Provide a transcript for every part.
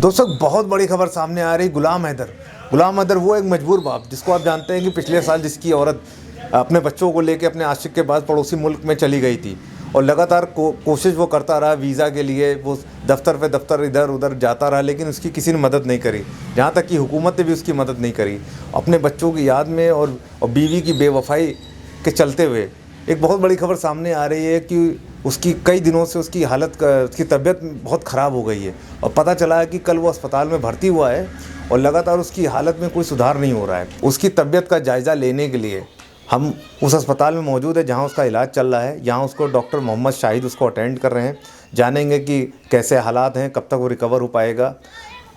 दोस्तों बहुत बड़ी खबर सामने आ रही। गुलाम हैदर वो एक मजबूर बाप जिसको आप जानते हैं कि पिछले साल जिसकी औरत अपने बच्चों को लेकर अपने आशिक के बाद पड़ोसी मुल्क में चली गई थी और लगातार कोशिश वो करता रहा वीज़ा के लिए। वो दफ्तर पे दफ्तर इधर उधर जाता रहा लेकिन उसकी किसी ने मदद नहीं करी, जहाँ तक कि हुकूमत ने भी उसकी मदद नहीं करी। अपने बच्चों की याद में और बीवी की बेवफाई के चलते हुए एक बहुत बड़ी खबर सामने आ रही है कि उसकी कई दिनों से उसकी उसकी तबीयत बहुत ख़राब हो गई है और पता चला है कि कल वो अस्पताल में भर्ती हुआ है और लगातार उसकी हालत में कोई सुधार नहीं हो रहा है। उसकी तबीयत का जायज़ा लेने के लिए हम उस अस्पताल में मौजूद है जहां उसका इलाज चल रहा है। यहाँ उसको डॉक्टर मोहम्मद शाहिद उसको अटेंड कर रहे हैं। जानेंगे कि कैसे हालात हैं, कब तक वो रिकवर हो पाएगा।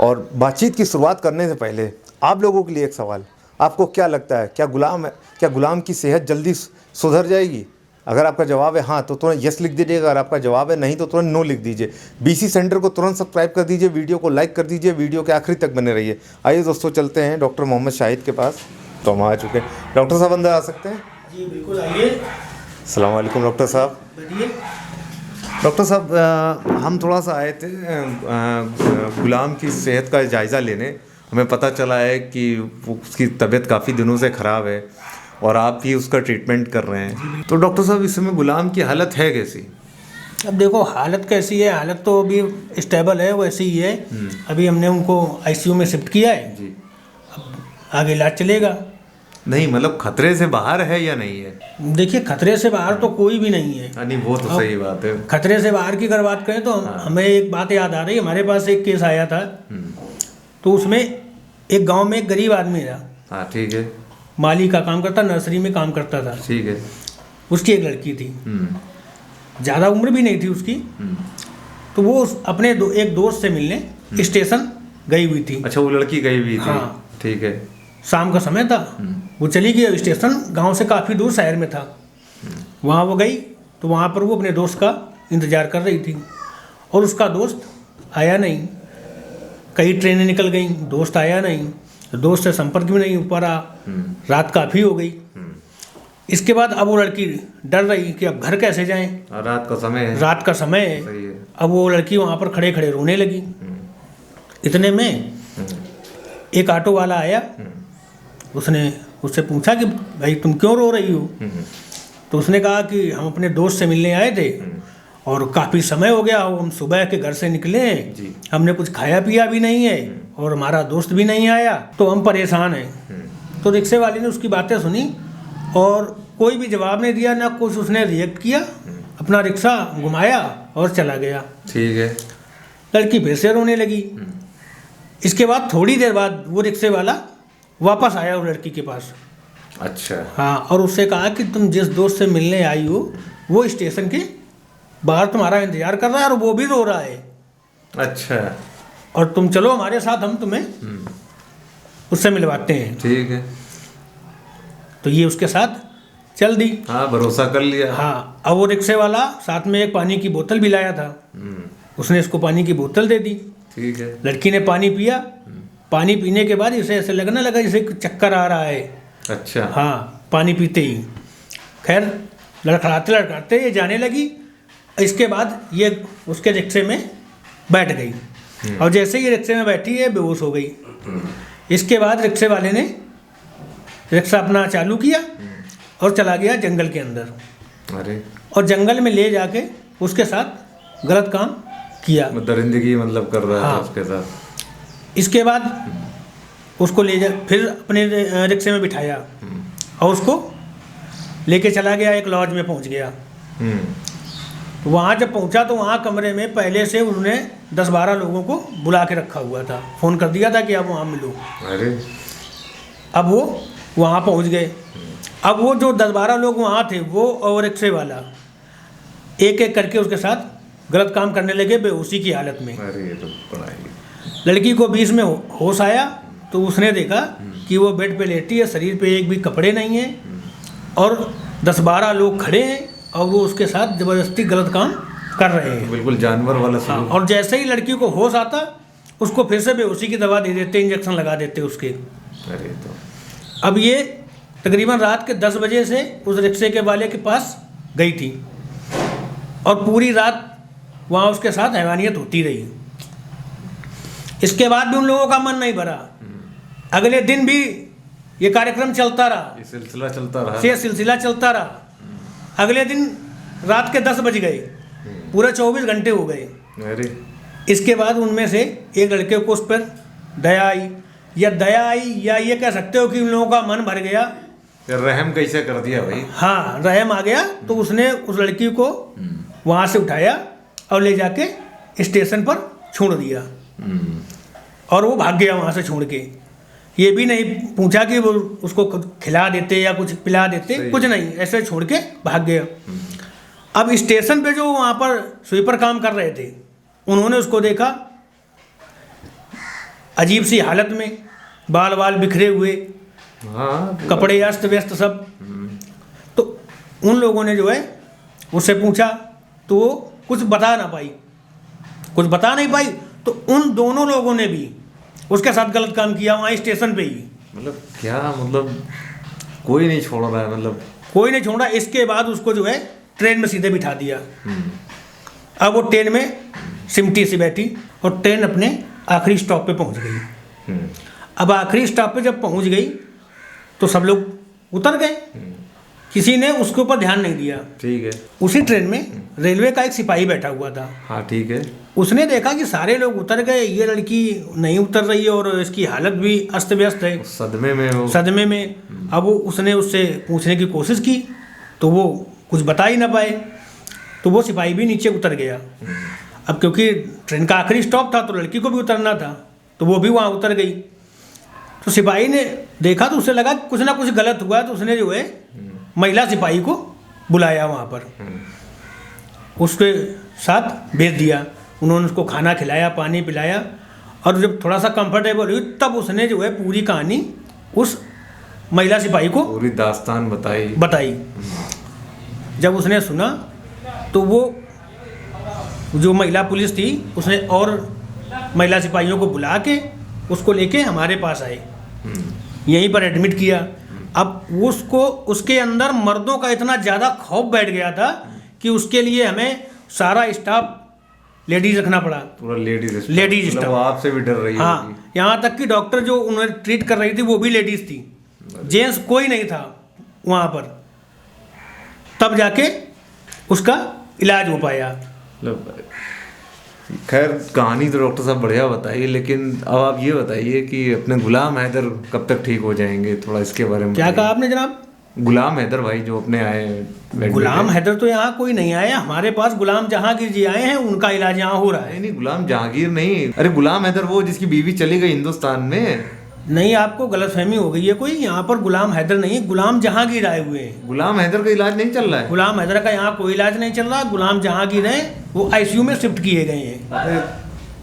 और बातचीत की शुरुआत करने से पहले आप लोगों के लिए एक सवाल, आपको क्या लगता है क्या गुलाम की सेहत जल्दी सुधर जाएगी? अगर आपका जवाब है हाँ तो तुरंत यस लिख दीजिएगा, अगर आपका जवाब है नहीं तो तुरंत नो लिख दीजिए। बीसी सेंटर को तुरंत सब्सक्राइब कर दीजिए, वीडियो को लाइक कर दीजिए, वीडियो के आखिरी तक बने रहिए। आइए दोस्तों चलते हैं डॉक्टर मोहम्मद शाहिद के पास। तो हम आ चुके हैं। डॉक्टर साहब अंदर आ सकते हैं? जी बिल्कुल, आइए। अस्सलाम वालेकुम डॉक्टर साहब। बैठिए। डॉक्टर साहब हम थोड़ा सा आए थे गुलाम की सेहत का जायज़ा लेने। हमें पता चला है कि उसकी तबीयत काफ़ी दिनों से ख़राब है और आप ही उसका ट्रीटमेंट कर रहे हैं। तो डॉक्टर साहब इस समय गुलाम की हालत है कैसी? अब देखो हालत कैसी है, हालत तो अभी स्टेबल है, वैसे ही है। अभी हमने उनको आईसीयू में शिफ्ट किया है जी। अब आगे इलाज चलेगा। नहीं मतलब खतरे से बाहर है या नहीं है? देखिए खतरे से बाहर तो कोई भी नहीं है। नहीं वो तो सही बात है। खतरे से बाहर की अगर बात करें तो हमें एक बात याद आ रही है। हमारे पास एक केस आया था तो उसमें एक गांव में एक गरीब आदमी था। हाँ ठीक है। माली का काम करता, नर्सरी में काम करता था। ठीक है। उसकी एक लड़की थी, ज़्यादा उम्र भी नहीं थी उसकी। तो वो अपने एक दोस्त से मिलने स्टेशन गई हुई थी। अच्छा वो लड़की गई हुई थी? हाँ। ठीक है। शाम का समय था, वो चली गई स्टेशन, गांव से काफ़ी दूर शहर में था। वहाँ वो गई तो वहाँ पर वो अपने दोस्त का इंतज़ार कर रही थी और उसका दोस्त आया नहीं। कई ट्रेनें निकल गई, दोस्त आया नहीं, दोस्त से संपर्क भी नहीं हो पा रहा। रात काफ़ी हो गई। इसके बाद अब वो लड़की डर रही कि अब घर कैसे जाएं। रात का समय है। रात का समय है। सही है। अब वो लड़की वहाँ पर खड़े खड़े रोने लगी। इतने में एक ऑटो वाला आया। उसने उससे पूछा कि भाई तुम क्यों रो रही हो? तो उसने कहा कि हम अपने दोस्त से मिलने आए थे और काफ़ी समय हो गया, हम सुबह के घर से निकले हैं, हमने कुछ खाया पिया भी नहीं है और हमारा दोस्त भी नहीं आया तो हम परेशान हैं। तो रिक्शे वाले ने उसकी बातें सुनी और कोई भी जवाब नहीं दिया, ना कुछ उसने रिएक्ट किया, अपना रिक्शा घुमाया और चला गया। ठीक है। लड़की फिर से रोने लगी। इसके बाद थोड़ी देर बाद वो रिक्शे वाला वापस आया उस लड़की के पास। अच्छा। हाँ, और उससे कहा कि तुम जिस दोस्त से मिलने आई हो वो स्टेशन के बाहर तुम्हारा इंतजार कर रहा है और वो भी रो रहा है। अच्छा। और तुम चलो हमारे साथ, हम तुम्हें उससे मिलवाते हैं। ठीक है। तो ये उसके साथ चल दी। हाँ भरोसा कर लिया। हाँ, अब वो रिक्शे वाला साथ में एक पानी की बोतल भी लाया था। उसने इसको पानी की बोतल दे दी। ठीक है। लड़की ने पानी पिया। पानी पीने के बाद इसे ऐसे लगने लगा जैसे चक्कर आ रहा है। अच्छा। हाँ, पानी पीते ही खैर लड़खड़ाते लड़खड़ाते ये जाने लगी। इसके बाद ये उसके रिक्शे में बैठ गई और जैसे ही रिक्शे में बैठी है बेहोश हो गई। इसके बाद रिक्शे वाले ने रिक्शा अपना चालू किया और चला गया जंगल के अंदर। अरे। और जंगल में ले जाके उसके साथ गलत काम किया। दरिंदगी मतलब कर रहा हाँ। था उसके साथ। तो बाद उसको ले जा फिर अपने रिक्शे में बिठाया और उसको लेके चला गया, एक लॉज में पहुंच गया। तो वहाँ जब पहुंचा तो वहाँ कमरे में पहले से उन्होंने 10-12 लोगों को बुला के रखा हुआ था, फ़ोन कर दिया था कि आप वहाँ मिलो। अरे। अब वो वहाँ पहुँच गए। अब वो जो 10-12 लोग वहाँ थे वो और रिक्शे वाला एक एक करके उसके साथ गलत काम करने लगे बेहोशी की हालत में। अरे ये तो बड़ा ही। लड़की को बीच में होश आया तो उसने देखा कि वो बेड पे लेटी है, शरीर पे एक भी कपड़े नहीं हैं और 10-12 लोग खड़े हैं और वो उसके साथ ज़बरदस्ती गलत काम कर रहे हैं। बिल्कुल जानवर वाला हाँ, और जैसे ही लड़की को होश आता उसको फिर से बेहोशी की दवा दे देते, इंजेक्शन लगा देते उसके। अरे तो अब ये तकरीबन रात के 10 बजे से उस रिक्शे के वाले के पास गई थी और पूरी रात वहाँ उसके साथ हैवानियत होती रही। इसके बाद भी उन लोगों का मन नहीं भरा, अगले दिन भी ये कार्यक्रम चलता रहा, ये सिलसिला चलता रहा। ये सिलसिला चलता रहा। अगले दिन रात के 10 बज गए, पूरे 24 घंटे हो गए। अरे इसके बाद उनमें से एक लड़के को उस पर दया आई, या ये कह सकते हो कि उन लोगों का मन भर गया। रहम कैसे कर दिया भाई? हाँ, रहम आ गया। तो उसने उस लड़की को वहाँ से उठाया और ले जाके स्टेशन पर छोड़ दिया और वो भाग गया वहाँ से छोड़ के। ये भी नहीं पूछा कि वो उसको खिला देते या कुछ पिला देते, कुछ नहीं, ऐसे छोड़ के भाग गया। अब स्टेशन पे जो वहाँ पर स्वीपर काम कर रहे थे, उन्होंने उसको देखा अजीब सी हालत में, बाल बिखरे हुए, हाँ, कपड़े अस्त व्यस्त सब। तो उन लोगों ने जो है उससे पूछा तो वो कुछ बता नहीं पाई। तो उन दोनों लोगों ने भी उसके साथ गलत काम किया वहाँ स्टेशन पे ही। मतलब क्या, मतलब कोई नहीं छोड़ रहा है, मतलब कोई नहीं छोड़ा। इसके बाद उसको जो है ट्रेन में सीधे बिठा दिया। अब वो ट्रेन में सिमटी सी बैठी और ट्रेन अपने आखिरी स्टॉप पे पहुंच गई। अब आखिरी स्टॉप पे जब पहुंच गई तो सब लोग उतर गए, किसी ने उसके ऊपर ध्यान नहीं दिया। ठीक है। उसी ट्रेन में रेलवे का एक सिपाही बैठा हुआ था। हाँ ठीक है। उसने देखा कि सारे लोग उतर गए, ये लड़की नहीं उतर रही है और इसकी हालत भी अस्त व्यस्त है, सदमे में। अब वो उसने उससे पूछने की कोशिश की तो वो कुछ बता ही ना पाए, तो वो सिपाही भी नीचे उतर गया। अब क्योंकि ट्रेन का आखिरी स्टॉप था तो लड़की को भी उतरना था, तो वो भी वहाँ उतर गई। तो सिपाही ने देखा तो उसे लगा कुछ ना कुछ गलत हुआ, तो उसने जो है महिला सिपाही को बुलाया वहाँ पर, उसके साथ भेज दिया। उन्होंने उसको खाना खिलाया, पानी पिलाया, और जब थोड़ा सा कंफर्टेबल हुई तब उसने जो है पूरी कहानी उस महिला सिपाही को, पूरी दास्तान बताई। जब उसने सुना तो वो जो महिला पुलिस थी उसने और महिला सिपाहियों को बुला के उसको लेके हमारे पास आए, यहीं पर एडमिट किया। अब उसके अंदर मर्दों का इतना ज़्यादा खौफ बैठ गया था कि उसके लिए हमें सारा स्टाफ लेडीज रखना पड़ा, पूरा लेडीज स्टाफ। आपसे भी डर रही है? हाँ, यहाँ तक कि डॉक्टर जो उन्हें ट्रीट कर रही थी वो भी लेडीज थी, जेंट्स कोई नहीं था वहाँ पर। तब जाके उसका इलाज हो पाया। खैर, कहानी तो डॉक्टर साहब बढ़िया बताइए, लेकिन अब आप ये बताइए कि अपने गुलाम हैदर कब तक ठीक हो जाएंगे, थोड़ा इसके बारे में। क्या कहा आपने जनाब? गुलाम हैदर भाई जो अपने आए। गुलाम हैदर तो यहाँ कोई नहीं आया, हमारे पास गुलाम जहांगीर जी आए हैं, उनका इलाज यहाँ हो रहा है। नहीं, गुलाम जहांगीर नहीं, अरे गुलाम हैदर वो जिसकी बीवी चली गई हिंदुस्तान में। नहीं, आपको गलतफहमी हो गई है कोई। यहाँ पर गुलाम हैदर नहीं, गुलाम जहांगीर आए हुए हैं। गुलाम हैदर का इलाज नहीं चल रहा है? गुलाम हैदर का यहाँ कोई इलाज नहीं चल रहा। गुलाम जहांगीर है, वो आईसीयू में शिफ्ट किए गए हैं।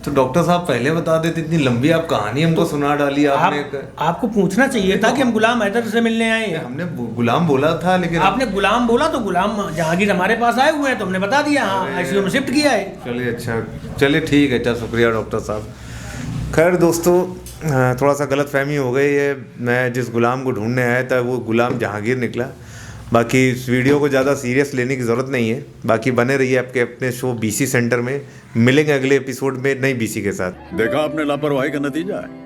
तो डॉक्टर साहब पहले बता देते, इतनी लंबी आप कहानी हमको सुना डाली आपने। आपको पूछना चाहिए था कि हम गुलाम हैदर से मिलने आए हैं। हमने गुलाम बोला था, लेकिन आपने गुलाम बोला तो गुलाम जहांगीर हमारे पास आए हुए हैं तो हमने बता दिया, हाँ आईसीयू में शिफ्ट किया है। चलिए, अच्छा, चलिए ठीक है, अच्छा शुक्रिया डॉक्टर साहब। खैर दोस्तों, थोड़ा सा गलत फहमी हो गई है। मैं जिस गुलाम को ढूंढने आया था वो गुलाम जहांगीर निकला। बाकी इस वीडियो को ज़्यादा सीरियस लेने की ज़रूरत नहीं है। बाकी बने रहिए आपके अपने शो बीसी सेंटर में। मिलेंगे अगले एपिसोड में नई बीसी के साथ। देखा आपने लापरवाही का नतीजा है।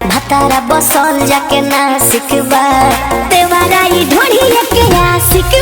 भतारा बसल जाके ना सिखबा, तेवारा ई ढोढ़ी के आशिक